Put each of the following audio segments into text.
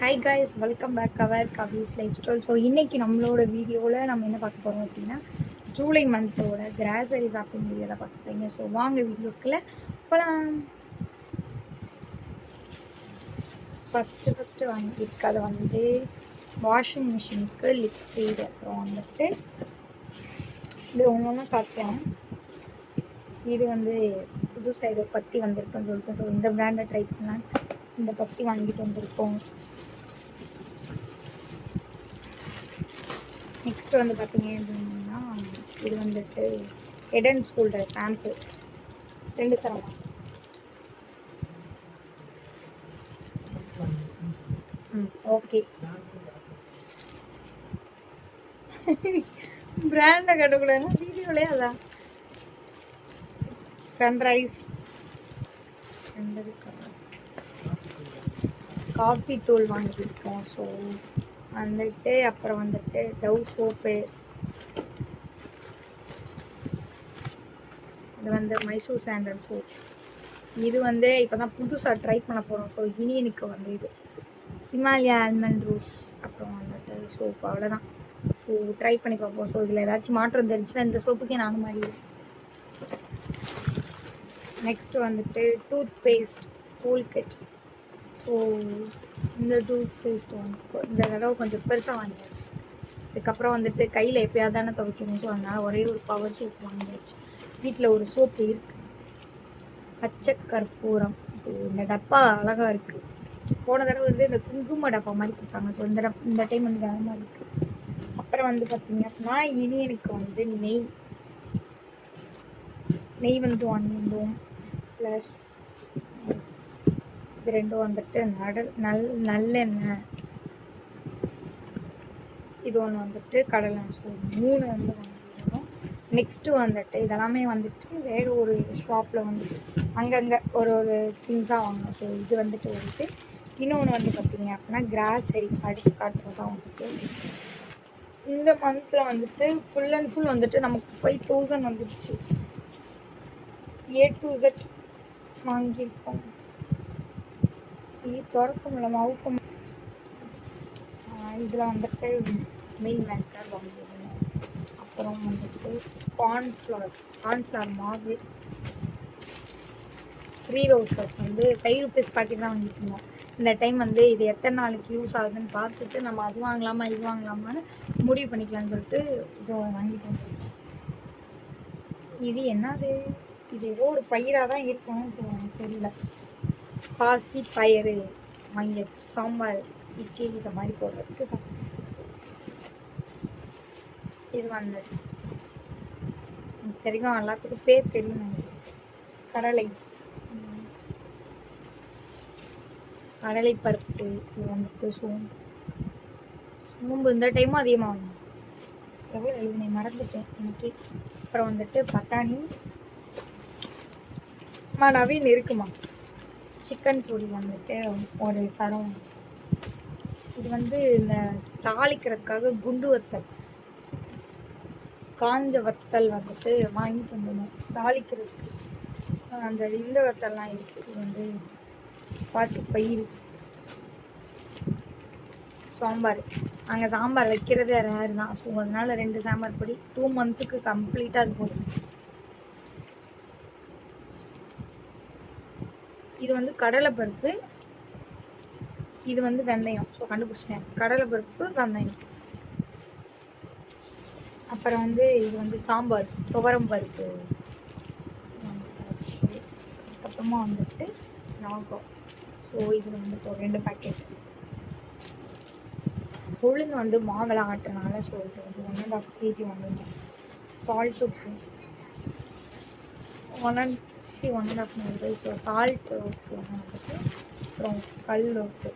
Hi guys, welcome back அவர் கவிஸ் life style. So இன்றைக்கி நம்மளோட வீடியோவில் நம்ம என்ன பார்க்க போகிறோம் அப்படின்னா ஜூலை மந்தோட கிராசரி ஷாப்பிங் வீடியோ தான் பார்க்க போகிறீங்க. ஸோ வாங்க வீடியோக்குள்ள போகலாம். ஃபஸ்ட்டு வாங்கியிருக்கிறது வந்து வாஷிங் மிஷினுக்கு லிக்விட். அப்புறம் வந்துட்டு இது ஒன்று காட்டுறேன். இது வந்து புதுசாக இதை பற்றி வந்திருக்குன்னு சொல்லிட்டு ஸோ இந்த பிராண்டை ட்ரை பண்ணேன். இந்த பற்றி வாங்கிட்டு வந்திருக்கோம். நெக்ஸ்ட் வந்து பார்த்தீங்க அப்படின்னா இது வந்துட்டு ஹெட் அண்ட் ஷோல்டர் ஷாம்பு 2 சரம். ஓகே, பிராண்டை கட்டக்கூடாதுன்னா வீடியோலே அதான். சன்ரைஸ் காஃபி தூள் வாங்கியிருக்கோம். ஸோ வந்துட்டு அப்புறம் வந்துட்டு டவ் சோப்பு, இது வந்து மைசூர் சாண்டல் சோப். இது வந்து இப்போ தான் புதுசாக ட்ரை பண்ண போகிறோம். ஸோ இனியனுக்கு வந்து இது ஹிமாலயா ஆல்மண்ட் ரூஸ் அப்புறம் வந்துட்டு சோப்பு, அவ்வளோதான். ஸோ ட்ரை பண்ணி பார்ப்போம். ஸோ இதில் ஏதாச்சும் மாற்றம் தெரிஞ்சுன்னா இந்த சோப்புக்கே நானும் மாறிடுவேன். நெக்ஸ்ட்டு வந்துட்டு டூத் பேஸ்ட் கோல்கட். ஸோ இந்த டூத் பேஸ்ட் வந்து இந்த தடவை கொஞ்சம் பெருசாக வாங்கியாச்சு. அதுக்கப்புறம் வந்துட்டு கையில் எப்போயாவது தானே துவைக்கணும். ஸோ அதனால் ஒரே ஒரு பவர் சோப் வாங்கியாச்சு. வீட்டில் ஒரு சோப்பு இருக்குது, பச்சை கற்பூரம். ஸோ இந்த டப்பா அழகாக இருக்குது. போன தடவை வந்து இந்த குங்கும டப்பா மாதிரி கொடுத்தாங்க. ஸோ இந்த டைம் வந்து வேறு மாதிரி இருக்குது. அப்புறம் வந்து பார்த்திங்க அப்படின்னா இனியனுக்கு வந்து நெய் வந்து வாங்கியிருந்தோம். ப்ளஸ் இது ரெண்டும் வந்துட்டு நல்லெண்ணெய், இது ஒன்று வந்துட்டு கடலை. ஸோ 3 வந்து வாங்கியிருந்தோம். நெக்ஸ்ட்டு வந்துட்டு இதெல்லாமே வந்துட்டு வேறு ஒரு ஷாப்பில் வந்துட்டு அங்கங்கே ஒரு திங்ஸாக வாங்கினோம். ஸோ இது வந்துட்டு வந்துட்டு இன்னொன்று வந்து பார்த்திங்க அப்படின்னா கிராசரி அடுத்து காட்டுறது தான் வந்துட்டு இந்த மந்தில் வந்துட்டு ஃபுல் அண்ட் ஃபுல் வந்துட்டு நமக்கு 5000 வந்துடுச்சு. A to Z வாங்கியிருக்கோம். இது திறக்கும் இல்லை மவுக்கும். இதில் வந்துட்டு மீல் மேக்கர் வாங்கியிருந்தோம். அப்புறம் வந்துட்டு கார்ன்ஃப்ளவர் மாவு, 3 ரோசஸ் வந்து 5 rupees பாக்கெட் தான் வாங்கியிருந்தோம். இந்த டைம் வந்து இது எத்தனை நாளைக்கு யூஸ் ஆகுதுன்னு பார்த்துட்டு நம்ம அது வாங்கலாமா இது வாங்கலாமான்னு முடிவு பண்ணிக்கலாம்னு சொல்லிட்டு இது வாங்கிட்டு வந்தோம். இது என்னது, இது ஏதோ ஒரு பயிராக தான் இருக்கணும் தெரியல. பாசி பயிறு வாங்கியாச்சு. சாம்பார் இட்லி இந்த மாதிரி போடுறதுக்கு இது வந்து தெரியும், எல்லாத்துக்கும் பேர் தெரியும். கடலை பருப்பு, இது வந்துட்டு சோம்பு இந்த டைமும் அதிகமாக வாங்கணும். எவ்வளோ எழுதுனே மறந்துட்டேன் இன்னைக்கு. அப்புறம் வந்துட்டு பட்டாணி நவீன் இருக்குமா. சிக்கன் பொடி வந்துட்டு ஒரு சரம். இது வந்து இந்த தாளிக்கிறதுக்காக குண்டு வத்தல், காஞ்ச வத்தல் வந்துட்டு வாங்கிட்டு வந்துடணும் தாளிக்கிறதுக்கு. அந்த இந்த வத்தல்லாம் இருக்குது. இது வந்து பாசி பயிறு. சாம்பார், அங்கே சாம்பார் வைக்கிறதே ரேர் தான். ஸோ அதனால் 2 சாம்பார் பொடி 2 மந்த்துக்கு கம்ப்ளீட்டாக அது போதும். இது வந்து கடலைப்பருப்பு, இது வந்து வெந்தயம். ஸோ கண்டுபிடிச்சிட்டேன், கடலைப்பருப்பு வெந்தயம். அப்புறம் வந்து இது வந்து சாம்பார் துவரம் பருப்பு. அதுக்கப்புறமா வந்துட்டு நாகம். ஸோ இதில் வந்துட்டு ஒரு 2 பேக்கெட். உளுந்து வந்து மாவெல்லாம் ஆட்டுறனால ஸோ இது வந்து 1.5 kg வாங்கினோம். சால்ட்டு 1.5 மணி. ஸோ சால்ட்டு உப்பு வந்துட்டு, அப்புறம் கல் உப்பு,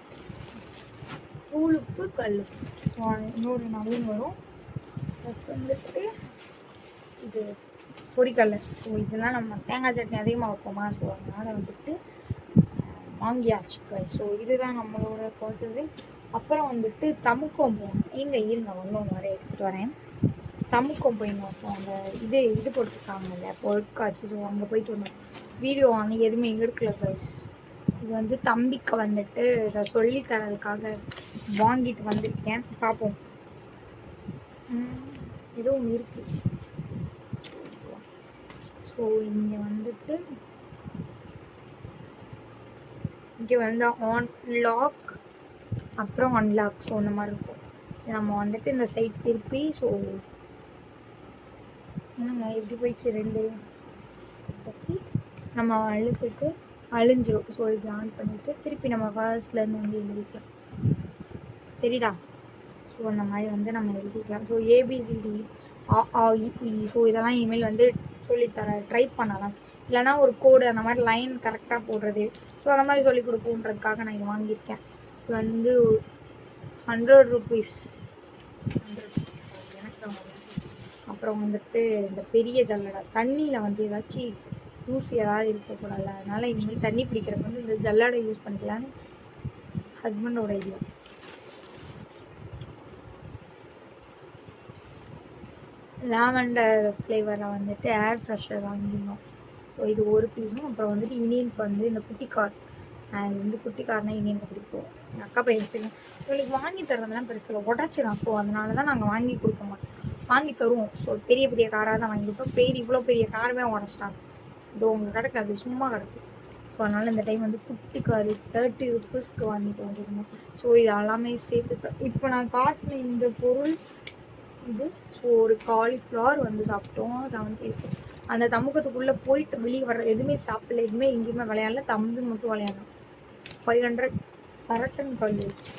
தூள் உப்பு, கல் உப்பு, இன்னொரு நவீன் வரும். ப்ளஸ் வந்துட்டு இது பொரிக்கடலை. ஸோ இதெல்லாம் நம்ம தேங்காய் சட்னி அதிகமாக வைப்போமா. ஸோ அதனால் வந்துட்டு வாங்கியாச்சு. ஸோ இதுதான் நம்மளோட பர்ச்சேசிங். அப்புறம் வந்துட்டு தமுக்கம் போகணும். இருங்க ஒன்றும் வர எடுத்துகிட்டு வரேன். தமுக்கம் போயிடணும். அந்த இது போட்டிருக்காங்க இல்லையா பொருட்காட்சி. ஸோ அங்கே போயிட்டு வந்தோம். வீடியோ அன்றைக்கி எதுவுமே எடுக்கல கைஸ். இது வந்து தம்பிக்கு வந்துட்டு இதை சொல்லி தரதுக்காக வாங்கிட்டு வந்திருக்கேன். பார்ப்போம். ஏதோ ஒன்று இருக்குது. ஸோ இங்கே வந்துட்டு இங்கே வந்து ஆன் லாக் அப்புறம் அன்லாக். ஸோ இந்த மாதிரி இருக்கும். நம்ம வந்துட்டு இந்த சைட் திருப்பி, ஸோ என்னங்க எப்படி போயிடுச்சு 2 ஓகே நம்ம அழுத்துட்டு அழிஞ்சிரும். ஸோ இது ஆன் பண்ணிவிட்டு திருப்பி நம்ம ஃபர்ஸ்ட்லேருந்து வந்து எழுதிக்கலாம். தெரியுதா? ஸோ அந்த மாதிரி வந்து நம்ம எழுதிக்கலாம். ஸோ ஏபிசிடி ஸோ இதெல்லாம் இனிமேல் வந்து சொல்லித்தர ட்ரை பண்ணலாம். இல்லைனா ஒரு கோடு அந்த மாதிரி லைன் கரெக்டாக போடுறது, ஸோ அந்த மாதிரி சொல்லி கொடுப்போன்றதுக்காக நான் இது வாங்கியிருக்கேன். இது வந்து 100 ருபீஸ். எனக்கு அப்புறம் வந்துட்டு இந்த பெரிய ஜல்லடை, தண்ணியில் வந்து ஏதாச்சும் தூசி ஏதாவது இருக்கக்கூடாது, அதனால் இனிமேல் தண்ணி பிடிக்கிறப்ப வந்து இந்த ஜல்லடை யூஸ் பண்ணிக்கலான்னு ஹஸ்பண்டோட ஐடியா. லாவெண்டர் ஃப்ளேவரில் வந்துட்டு ஏர் ஃப்ரெஷர் வாங்கிடணும். ஸோ இது ஒரு பீஸும், அப்புறம் வந்துட்டு இனியனுக்கு வந்து இந்த குட்டி கார், அது வந்து குட்டி கார்னால் இனியனுக்கு பிடிக்கும். எங்கள் அக்கா பையன் வச்சுருக்கேன். இவங்களுக்கு வாங்கி தரதெல்லாம் பெருசில் உடச்சிடும். ஸோ அதனால தான் நாங்கள் வாங்கி கொடுக்க மாட்டோம், வாங்கி தருவோம். ஸோ பெரிய பெரிய காராக தான் வாங்கி கொடுப்போம். இவ்வளோ பெரிய காருமே உடச்சிட்டாங்க. இதோ உங்களுக்கு கிடக்காது, சும்மா கிடக்கு. ஸோ அதனால் இந்த டைம் வந்து குட்டி கார் 30 ருபீஸ்க்கு வாங்கிட்டு வந்துருந்தோம். ஸோ இது எல்லாமே சேர்த்து இப்போ நான் காட்டின இந்த பொருள் இது. ஸோ ஒரு காலிஃப்ளவர் வந்து சாப்பிட்டோம் 70 ருபீஸ். அந்த தமுகத்துக்குள்ளே போயிட்டு வெளியே வர எதுவுமே சாப்பிடல, எதுவுமே எங்கேயுமே விளையாடல, தம்பி மட்டும் விளையாடலாம். 500 சரட்டன் கல் வச்சு.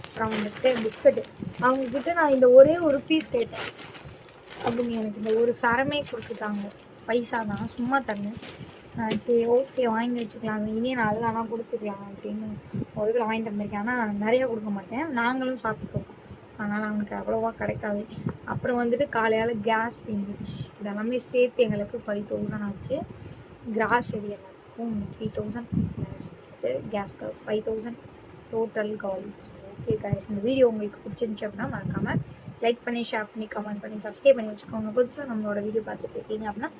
அப்புறம் வந்துட்டு பிஸ்கட்டு அவங்கக்கிட்ட நான் இந்த ஒரே ஒரு பீஸ் கேட்டேன், அப்படின்னு எனக்கு இந்த ஒரு சரமே கொடுத்துட்டாங்க. பைசா தான், சும்மா தரணும். சரி ஓகே வாங்கி வச்சுக்கலாம், இனி நான் அதெல்லாம் கொடுத்துக்கலாம் அப்படின்னு ஒரு இதில் வாங்கிட்டு வந்திருக்கேன். ஆனால் நிறையா கொடுக்க மாட்டேன், நாங்களும் சாப்பிட்டுக்கோம். ஸோ அதனால் அவனுக்கு அவ்வளோவா கிடைக்காது. அப்புறம் வந்துட்டு காலையால் கேஸ் தீர்ந்துச்சு. இதெல்லாமே சேர்த்து எங்களுக்கு 5000 ஆச்சு. கிராசரி எல்லாருக்கும் 3000 கேஸ் காசு 5000 டோட்டல் காலி. ஸோ ஓகே கைஸ், இந்த வீடியோ உங்களுக்கு பிடிச்சிருந்துச்சு அப்படின்னா மறக்காமல் லைக் பண்ணி, ஷேர் பண்ணி, கமெண்ட் பண்ணி, சப்ஸ்கிரைப் பண்ணி வச்சுக்கோங்க. புதுசாக நம்மளோட வீடியோ பார்த்துட்டு இருக்கீங்க அப்படின்னா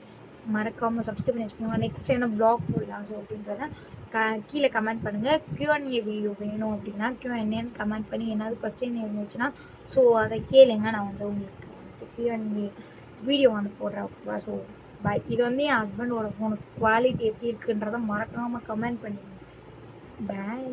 மறக்காமல் சப்ஸ்கிரைப் பண்ணி வச்சுக்கோங்க. நெக்ஸ்ட் என்ன ப்ளாக் போடலாம் ஸோ அப்படின்றத கீழே கமெண்ட் பண்ணுங்கள். Q&A வீடியோ வேணும் அப்படின்னா Q&A கமெண்ட் பண்ணி ஏதாவது கொஸ்டின் இருந்துச்சுன்னா ஸோ அதை கேளுங்க, நான் வந்து உங்களுக்கு Q&A வீடியோ வந்து போடுறேன். ஓகேவா? So bye. இது வந்து என் ஹஸ்பண்டோட ஃபோனுக்கு குவாலிட்டி எப்படி இருக்குன்றதை மறக்காமல் கமெண்ட் பண்ணிடுங்க. பாய்.